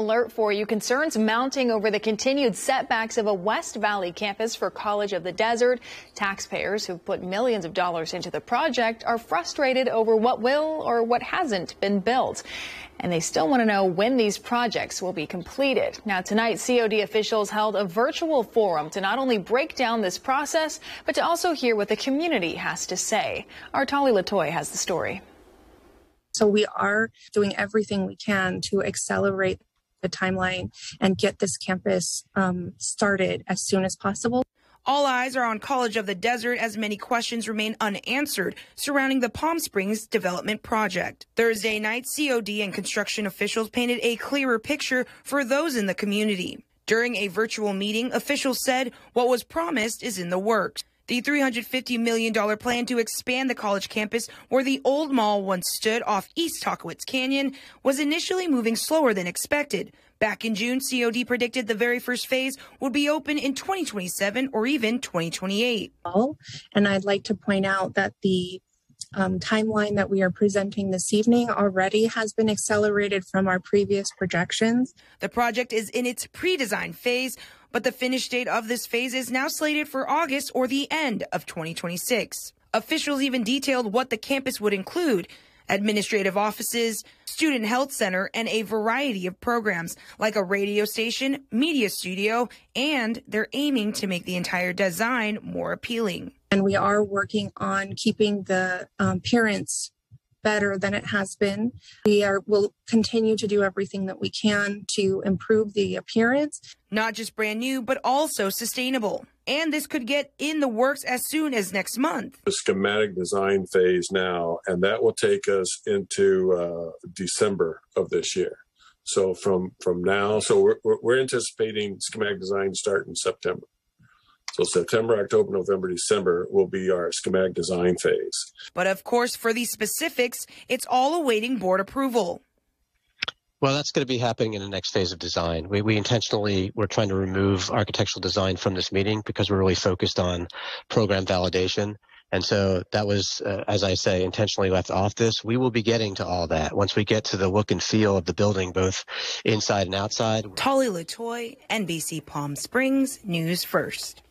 Alert for you. Concerns mounting over the continued setbacks of a West Valley campus for College of the Desert. Taxpayers who've put millions of dollars into the project are frustrated over what will or what hasn't been built. And they still want to know when these projects will be completed. Now, tonight, COD officials held a virtual forum to not only break down this process, but to also hear what the community has to say. Our Tali Latoy has the story. So we are doing everything we can to accelerate the timeline and get this campus started as soon as possible. All eyes are on College of the Desert as many questions remain unanswered surrounding the Palm Springs development project. Thursday night, COD and construction officials painted a clearer picture for those in the community. During a virtual meeting, officials said what was promised is in the works. The $350 million plan to expand the college campus where the old mall once stood off East Talkowitz Canyon was initially moving slower than expected. Back in June, COD predicted the very first phase would be open in 2027 or even 2028. And I'd like to point out that the timeline that we are presenting this evening already has been accelerated from our previous projections. The project is in its pre-design phase, but the finish date of this phase is now slated for August or the end of 2026. Officials even detailed what the campus would include: administrative offices, student health center, and a variety of programs like a radio station, media studio, and they're aiming to make the entire design more appealing. And we are working on keeping the appearance better than it has been. We'll continue to do everything that we can to improve the appearance. Not just brand new, but also sustainable. And this could get in the works as soon as next month. The schematic design phase now, and that will take us into December of this year. So from now, so we're anticipating schematic design start in September. So September, October, November, December will be our schematic design phase. But of course, for these specifics, it's all awaiting board approval. Well, that's going to be happening in the next phase of design. We're trying to remove architectural design from this meeting because we're really focused on program validation. And so that was, as I say, intentionally left off this. We will be getting to all that once we get to the look and feel of the building, both inside and outside. Tali Latoy, NBC Palm Springs, News First.